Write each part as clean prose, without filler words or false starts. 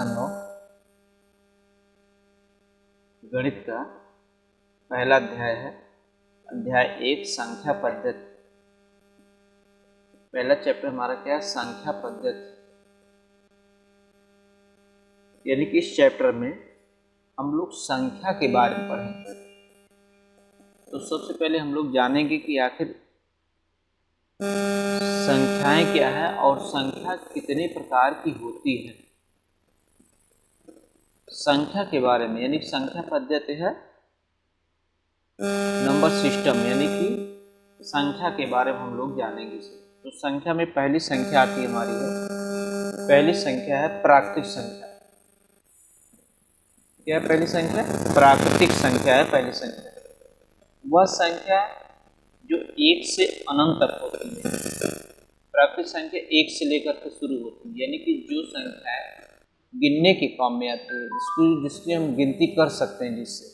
कक्षा 9 गणित का पहला अध्याय है। अध्याय 1 संख्या पद्धति। पहला चैप्टर हमारा क्या है? संख्या पद्धति। यानी कि इस चैप्टर में हम लोग संख्या के बारे में पढ़ेंगे। तो सबसे पहले हम लोग जानेंगे कि आखिर संख्याएं क्या है और संख्या कितने प्रकार की होती है। संख्या के बारे में, यानी संख्या पद्धति है नंबर सिस्टम, यानी कि संख्या के बारे में हम लोग जानेंगे। तो संख्या में पहली संख्या आती है हमारी है, पहली संख्या है प्राकृतिक संख्या। क्या है पहली संख्या? प्राकृतिक संख्या है पहली संख्या। वह संख्या जो 1 से अनंत तक होती है। प्राकृतिक संख्या 1 से लेकर के शुरू होती है, यानी कि जो संख्या गिनने के काम में आती है, जिसकी हम गिनती कर सकते हैं, जिससे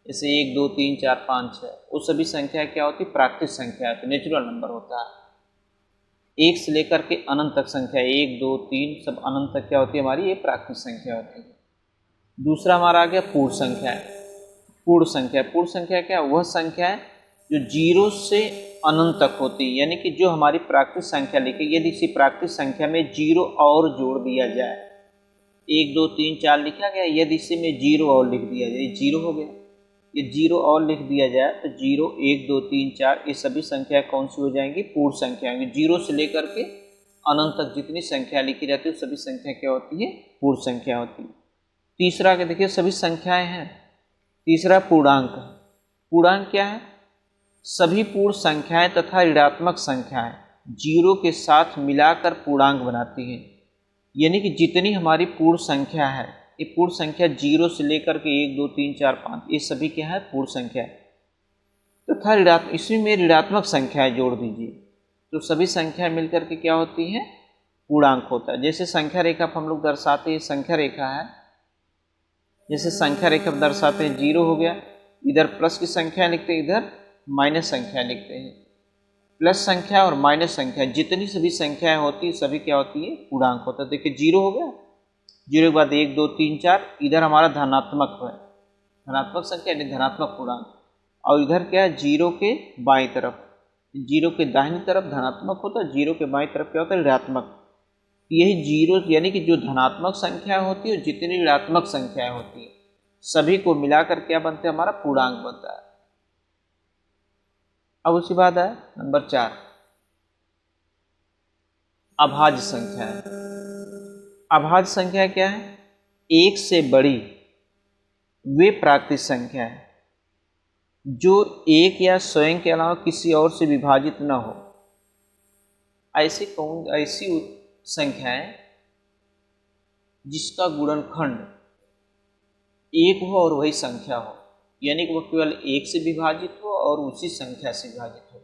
जैसे 1 2 3 4 5 6, वो सभी संख्या क्या होती है? प्राकृतिक संख्या है, नेचुरल नंबर होता है। 1 से लेकर के अनंत तक संख्या 1 2 3 सब अनंत तक क्या होती है हमारी? ये प्राकृतिक संख्या होती है। दूसरा हमारा आ गया पूर्ण संख्या है। पूर्ण संख्या, पूर्ण संख्या क्या? वह संख्या है जो 0 से अनंत तक होती है, यानी कि जो हमारी प्राकृतिक संख्या लिखी, यदि इसी प्राकृतिक संख्या में 0 और जोड़ दिया जाए, 1 2 3 4 लिखा गया, यदि इसी में 0 और लिख दिया जाए, 0 हो गया, ये 0 और लिख दिया जाए तो 0 1 2 3 4 ये सभी संख्या कौन सी हो जाएंगी? पूर्ण संख्या होंगी। 0 से लेकर के अनंत तक जितनी संख्या लिखी जाती है सभी संख्या क्या होती है? पूर्ण संख्या होती है। तीसरा के देखिए सभी संख्याएं हैं। तीसरा पूर्णांक। पूर्णांक क्या है? सभी पूर्ण संख्याएं तथा ऋणात्मक संख्याएं 0 के साथ मिलाकर पूर्णांक बनाती हैं। यानी कि जितनी हमारी पूर्ण संख्या है, ये पूर्ण संख्या 0 से लेकर के 1 2 3 4 5 ये सभी क्या है? पूर्ण संख्या तथा ऋणात्मक, इसमें में ऋणात्मक संख्याएं जोड़ दीजिए तो सभी संख्याएं मिलकर के क्या होती हैं? पूर्णांक होता है। जैसे संख्या रेखा पर हम लोग दर्शाते हैं, संख्या रेखा है, जैसे संख्या रेखा पर दर्शाते हैं 0 हो गया, इधर प्लस की संख्या लिखते हैं, इधर माइनस संख्या लिखते हैं। प्लस संख्या और माइनस संख्या जितनी सभी संख्याएं होती है सभी क्या होती है? पूर्णांक होता है। देखिए 0 हो गया, 0 के बाद 1 2 3 4, इधर हमारा धनात्मक है, धनात्मक संख्या यानी धनात्मक पूर्णांक, और इधर क्या है? 0 के बाईं तरफ, 0 के दाहिनी तरफ धनात्मक होता है, 0 के बाईं तरफ क्या होता है? ऋणात्मक। यही 0 यानी कि जो धनात्मक संख्या होती है और जितनी ऋणात्मक संख्याएं होती है सभी को मिलाकर क्या बनते हैं? हमारा पूर्णांक बनता है। अब उसके बाद है नंबर 4 अभाज्य संख्या है। अभाज्य संख्या क्या है? 1 से बड़ी वे प्राकृतिक संख्या है जो 1 या स्वयं के अलावा किसी और से विभाजित न हो। ऐसी संख्याएं जिसका गुणनखंड 1 हो और वही संख्या हो, यानी कि वो केवल 1 से विभाजित हो और उसी संख्या से विभाजित हो,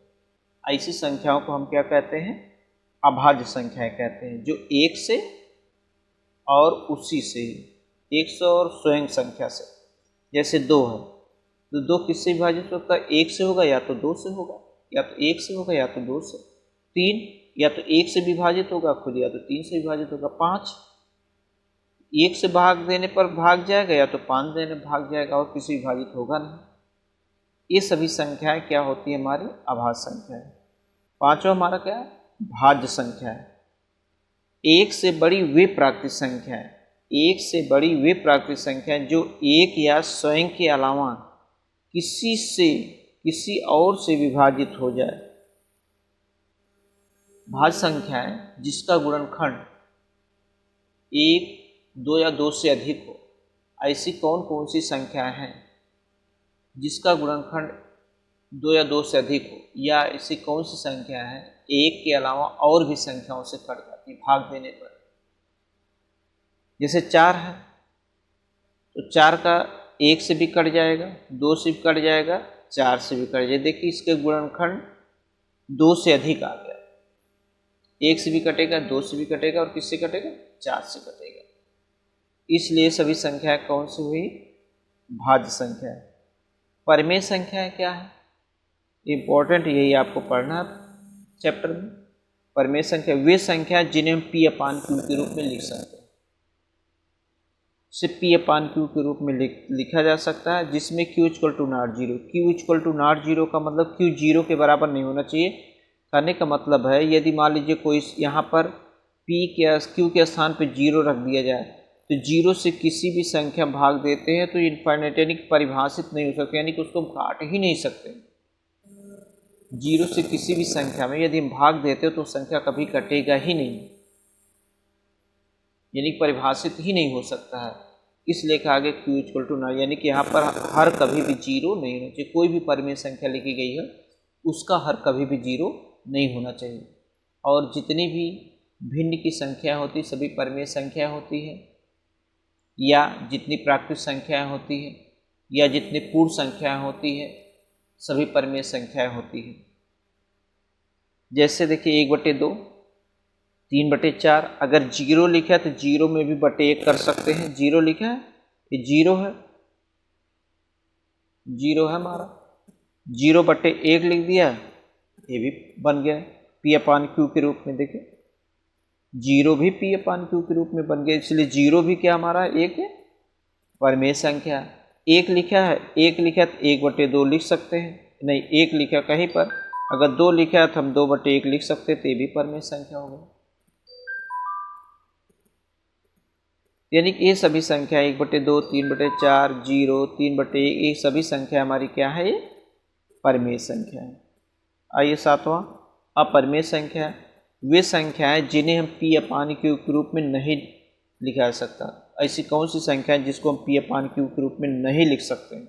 ऐसी संख्याओं को हम क्या कहते हैं? अभाज्य संख्याएं कहते हैं, जो 1 से और उसी से, 1 से और स्वयं संख्या से। जैसे 2 है तो 2 किससे विभाजित होता है? 1 से होगा या तो 2 से होगा, या तो 1 से होगा या तो 2 से। 3 या तो 1 से विभाजित होगा खुद, या तो 3 से विभाजित होगा। 5 1 से भाग देने पर भाग जाएगा, या तो 5 देने भाग जाएगा, और किसी विभाजित होगा नहीं। ये सभी संख्याएं क्या होती है? हमारी अभाज्य संख्या है। पांचवा हमारा क्या है? भाज्य संख्या है। 1 से बड़ी वे प्राकृतिक संख्या है, 1 से बड़ी वे प्राकृतिक संख्या है जो 1 या स्वयं के अलावा किसी और से विभाजित हो जाए। भाज्य संख्या है जिसका गुणनखंड 1 2 या 2 से अधिक हो। ऐसी कौन कौन सी संख्याएं हैं जिसका गुणनखंड 2 या 2 से अधिक हो, या ऐसी कौन सी संख्या है 1 के अलावा और भी संख्याओं से कट जाती है भाग देने पर? जैसे 4 है तो 4 का 1 से भी कट जाएगा, 2 से भी कट जाएगा, 4 से भी कट जाएगा। देखिए इसके गुणनखंड 2 से अधिक आ गया, 1 से भी कटेगा, 2 से भी कटेगा, और किससे कटेगा? 4 से कटेगा। इसलिए सभी संख्या कौन सी हुई? भाज्य संख्या है। परिमेय संख्या क्या है? इंपॉर्टेंट, यही आपको पढ़ना है चैप्टर में। परिमेय संख्या वे संख्या जिन्हें हम P/Q के रूप में लिख सकते हैं। से पी अपान क्यू के रूप में लिखा जा सकता है, जिसमें Q equal to not zero. Q equal to not zero का मतलब क्यू जीरो के बराबर नहीं होना चाहिए। कहने का मतलब है यदि मान लीजिए कोई यहाँ पर पी के क्यू के स्थान पर जीरो रख दिया जाए तो जीरो से किसी भी संख्या भाग देते हैं तो इनफाइनाइट यानी कि परिभाषित नहीं हो सकते, यानी कि उसको काट ही नहीं सकते। जीरो से किसी भी संख्या में यदि हम भाग देते हो तो संख्या कभी कटेगा ही नहीं, यानी परिभाषित ही नहीं हो सकता है। इसलिए कहा गया क्यू इक्वल टू नॉट, यानी कि यहाँ पर हर कभी भी जीरो नहीं होना चाहिए। कोई भी परिमेय संख्या लिखी गई है उसका हर कभी भी जीरो नहीं होना चाहिए। और जितनी भी भिन्न की संख्या होती सभी परिमेय संख्या होती है, या जितनी प्राकृतिक संख्याएं होती है, या जितनी पूर्ण संख्याएं होती है, सभी परिमेय संख्याएं होती है। जैसे देखिए 1/2, 3/4, अगर जीरो लिखा है तो जीरो में भी बटे 1 कर सकते हैं। जीरो लिखा है, ये जीरो है, जीरो है हमारा, 0/1 लिख दिया, ये भी बन गया पी अपान क्यू के रूप में। देखिए जीरो भी पी अपान क्यू के रूप में बन गया, इसलिए जीरो भी क्या हमारा एक परिमेय संख्या। एक लिखा है, एक लिखा है तो 1/2 लिख सकते हैं, नहीं एक लिखा कहीं पर, अगर 2 लिखा है तो हम 2/1 लिख सकते हैं, तो ये भी परिमेय संख्या हो गई। यानी कि ये सभी संख्या 1/2, 3/4, 0, 3/1, ये सभी संख्या हमारी क्या है, ये परिमेय संख्या है। आइए सातवां, अपरिमेय संख्या है वे संख्याएं जिन्हें हम पी अपान क्यू के रूप में नहीं लिखा जा सकता। ऐसी कौन सी संख्या है जिसको हम पी अपान क्यू के रूप में नहीं लिख सकते हैं?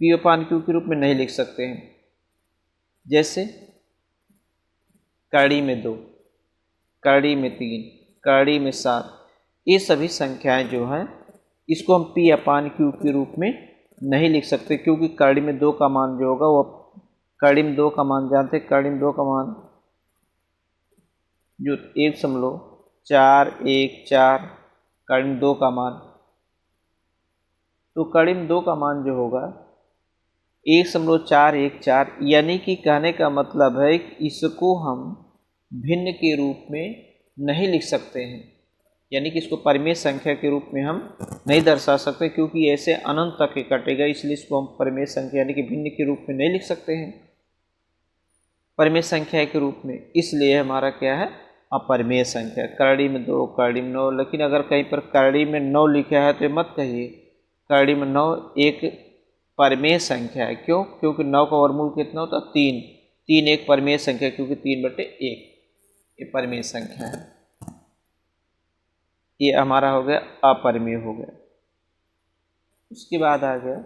पी अपान क्यू के रूप में नहीं लिख सकते हैं। जैसे कड़ी में 2, कड़ी में 3, कड़ी में 7, ये सभी संख्याएं जो हैं इसको हम पी अपान क्यू के रूप में नहीं लिख सकते, क्योंकि कड़ी में 2 का मान जो होगा वो, कड़ी में 2 का मान जानते हैं, कड़ी में 2 का मान जो 1.414, कड़ी में 2 का मान, तो कड़ी में 2 का मान जो होगा 1.414, यानी कि कहने का मतलब है इसको हम भिन्न के रूप में नहीं लिख सकते हैं, यानी कि इसको परिमेय संख्या के रूप में हम नहीं दर्शा सकते, क्योंकि ऐसे अनंत तक कटेगा, इसलिए इसको हम परिमेय संख्या यानी कि भिन्न के रूप में नहीं लिख सकते हैं परिमेय संख्या के रूप में। इसलिए हमारा क्या है, अपरिमेय संख्या। करड़ी में 2, करड़ी में 9, लेकिन अगर कहीं पर करड़ी में 9 लिखा है तो मत कहिए, करड़ी में 9 एक परिमेय संख्या है। क्यों? क्योंकि 9 का वर्गमूल कितना होता है, 3, 3 एक परिमेय संख्या, क्योंकि 3/1 ये परिमेय संख्या है। ये हमारा हो गया अपरिमेय हो गया। उसके बाद आ गया,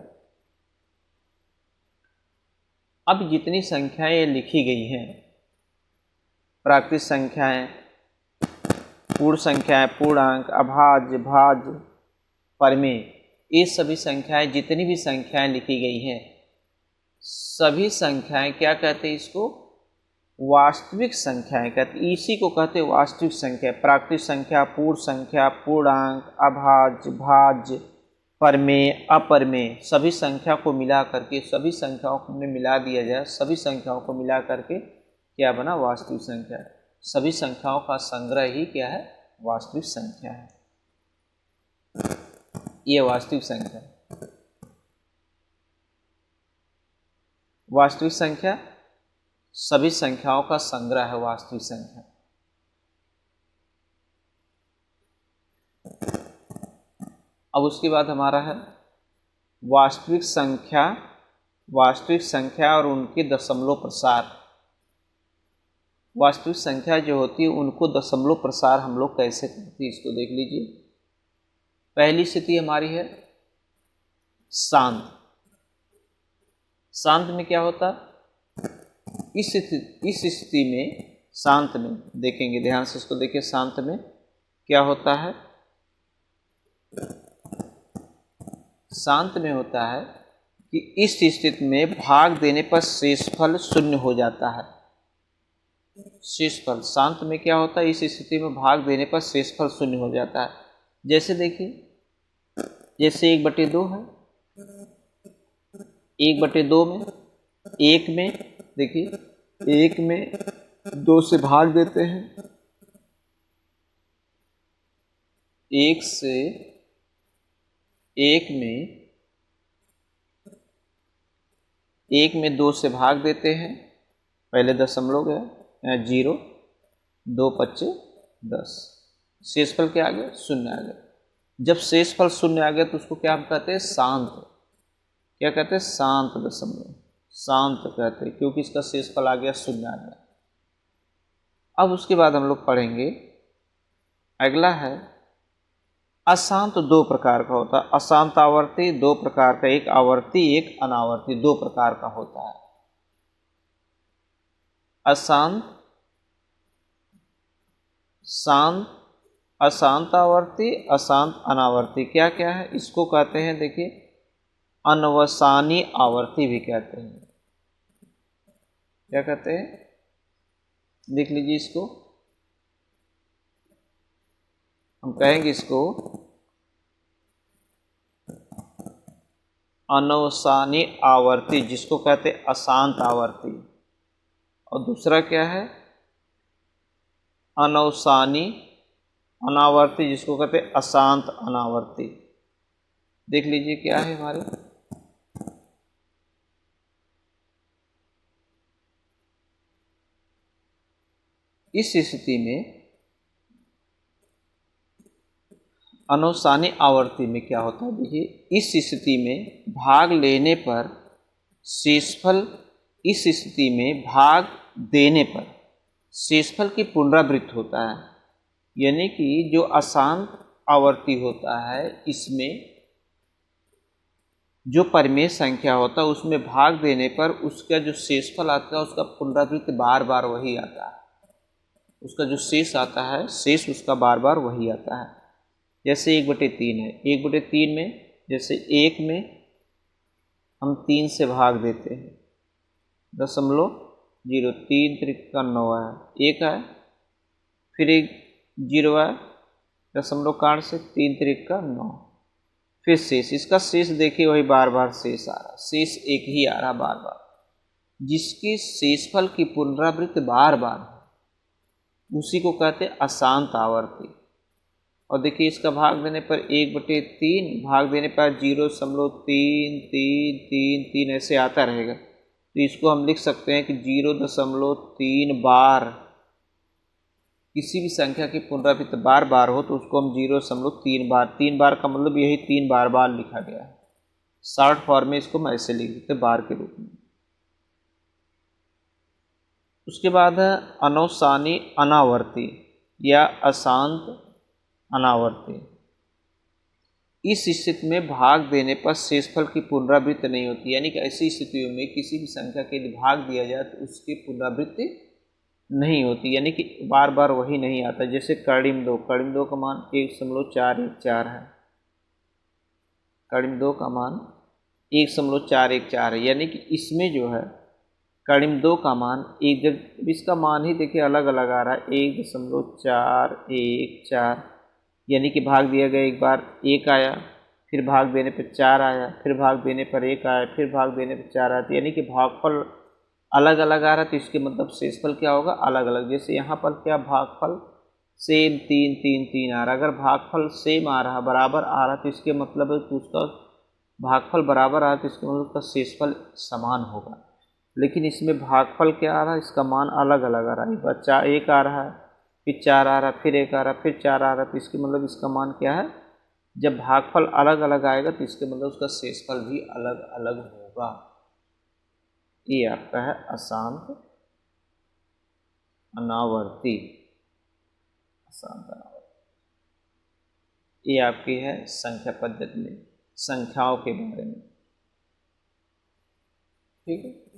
अब जितनी संख्याएं लिखी गई हैं, प्राकृतिक संख्याएं, पूर्ण संख्याएं, पूर्णांक, अभाज्य, भाज्य, परिमेय, ये सभी संख्याएं, जितनी भी संख्याएं लिखी गई हैं, सभी संख्याएं क्या कहते हैं, इसको वास्तविक संख्याएं कहते हैं। इसी को कहते हैं वास्तविक संख्या। प्राकृतिक संख्या, पूर्ण संख्या, पूर्णांक, अभाज्य, भाज्य, परिमेय, अपरिमेय, सभी संख्या को मिला करके, सभी संख्याओं में मिला दिया जाए, सभी संख्याओं को मिला करके क्या बना, वास्तविक संख्या। सभी संख्याओं का संग्रह ही क्या है, वास्तविक संख्या है। ये वास्तविक संख्या, वास्तविक संख्या सभी संख्याओं का संग्रह है, वास्तविक संख्या। अब उसके बाद हमारा है वास्तविक संख्या, वास्तविक संख्या और उनके दशमलव प्रसार। वास्तविक संख्या जो होती है उनको दशमलव प्रसार हम लोग कैसे करते हैं, इसको देख लीजिए। पहली स्थिति हमारी है शांत। शांत में क्या होता है, इस स्थिति में, शांत में देखेंगे, ध्यान से इसको देखिए, शांत में क्या होता है, शांत में होता है कि इस स्थिति में भाग देने पर शेषफल शून्य हो जाता है। शेषफल, शांत में क्या होता है, इस स्थिति में भाग देने पर शेषफल शून्य हो जाता है। जैसे देखिए, जैसे 1/2 है, 1/2 में, 1 में देखिए, 1 में 2 से भाग देते हैं, एक से एक में 2 से भाग देते हैं, पहले दशमलव गया, यहाँ 0, 2 पच्चे 10, शेषफल क्या आ गया? 0 आ गया। जब शेषफल 0 आ गया तो उसको क्या हम कहते हैं? शांत। क्या कहते हैं? शांत दशमलव, शांत कहते हैं, क्योंकि इसका शेषफल आ गया 0 आ गया। अब उसके बाद हम लोग पढ़ेंगे, अगला है अशांत। 2 प्रकार का होता है अशांत आवर्ती, 2 प्रकार का, एक आवर्ती एक अनावर्ती, 2 प्रकार का होता है। अशांत, शांत, अशांत आवर्ती, अशांत अनावर्ती क्या क्या है? इसको कहते हैं, देखिए, अनवसानी आवर्ती भी कहते हैं। क्या कहते हैं? देख लीजिए, इसको हम कहेंगे इसको अनवसानी आवर्ती, जिसको कहते हैं अशांत आवर्ती। और दूसरा क्या है? अनवसानी अनावर्ती, जिसको कहते हैं अशांत अनावर्ती। देख लीजिए क्या है हमारे, इस स्थिति में अनवसानी आवर्ती में क्या होता है? देखिए, इस स्थिति में भाग लेने पर शेषफल, इस स्थिति में भाग देने पर शेषफल की पुनरावृत्ति होता है। यानी कि जो अशांत आवर्ती होता है, इसमें जो परिमेय संख्या होता है उसमें भाग देने पर उसका जो शेषफल आता है उसका पुनरावृत्ति बार बार वही आता है। उसका जो शेष आता है, शेष उसका बार बार वही आता है। जैसे 1/3 है, 1/3 में जैसे 1 में हम 3 से भाग देते हैं, 0.0, 3 त्रिका 9 है, 1 है, फिर एक 0 है, दशमलव कांड से 3 त्रिका 9, फिर शेष। इसका शेष देखिए वही बार बार शेष आ रहा, शेष एक ही आ रहा बार बार। जिसकी शेषफल की पुनरावृत्ति बार बार उसी को कहते हैं अशांत आवर्ती। और देखिए, इसका भाग देने पर 1/3, भाग देने पर 0.33333 ऐसे आता रहेगा। तो इसको हम लिख सकते हैं कि 0.3 बार किसी भी संख्या की पुनरावृत्ति बार बार हो तो उसको हम 0.3 बार, 3 बार का मतलब यही 3 बार बार लिखा गया है। शॉर्ट फॉर्म में इसको हम ऐसे लिख देते बार के रूप में। उसके बाद है अनवसानी अनावर्ती या अशांत अनावर्ती। इस स्थिति में भाग देने पर शेषफल की पुनरावृत्ति नहीं होती। यानी कि ऐसी स्थितियों में किसी भी संख्या के यदि भाग दिया जाए तो उसकी पुनरावृत्ति नहीं होती, यानी कि बार बार वही नहीं आता। जैसे कर्णिम 2, कर्णिम 2 का मान 1.414 है, कर्णिम 2 का मान 1.414 है। यानी कि इसमें जो है कर्णिम 2 का मान एक, जब इसका मान ही देखिए अलग अलग आ रहा है, 1.414, यानी कि भाग दिया गया, एक बार 1 आया, फिर भाग देने पर 4 आया, फिर भाग देने पर 1 आया, फिर भाग देने पर 4 आया। यानी कि भागफल अलग अलग आ रहा है, तो इसके मतलब शेषफल क्या होगा? अलग अलग। जैसे यहाँ पर क्या भागफल सेम 3 3 3 आ रहा है। अगर भागफल सेम आ रहा, बराबर आ रहा, तो इसके मतलब है कि उसका भागफल बराबर आ रहा, तो इसके मतलब उसका शेषफल समान होगा। लेकिन इसमें भागफल क्या आ रहा है? इसका मान अलग अलग आ रहा है। एक बार 1 आ रहा है, फिर 4 आ रहा है, फिर 1 आ रहा है, फिर 4 आ रहा है। तो इसके मतलब इसका मान क्या है? जब भागफल अलग अलग आएगा तो इसके मतलब उसका शेषफल भी अलग अलग होगा। ये आपका है अशांत अनावर्ती, अशांत अनावर्ती। ये आपकी है संख्या पद्धति में संख्याओं के बारे में। ठीक है।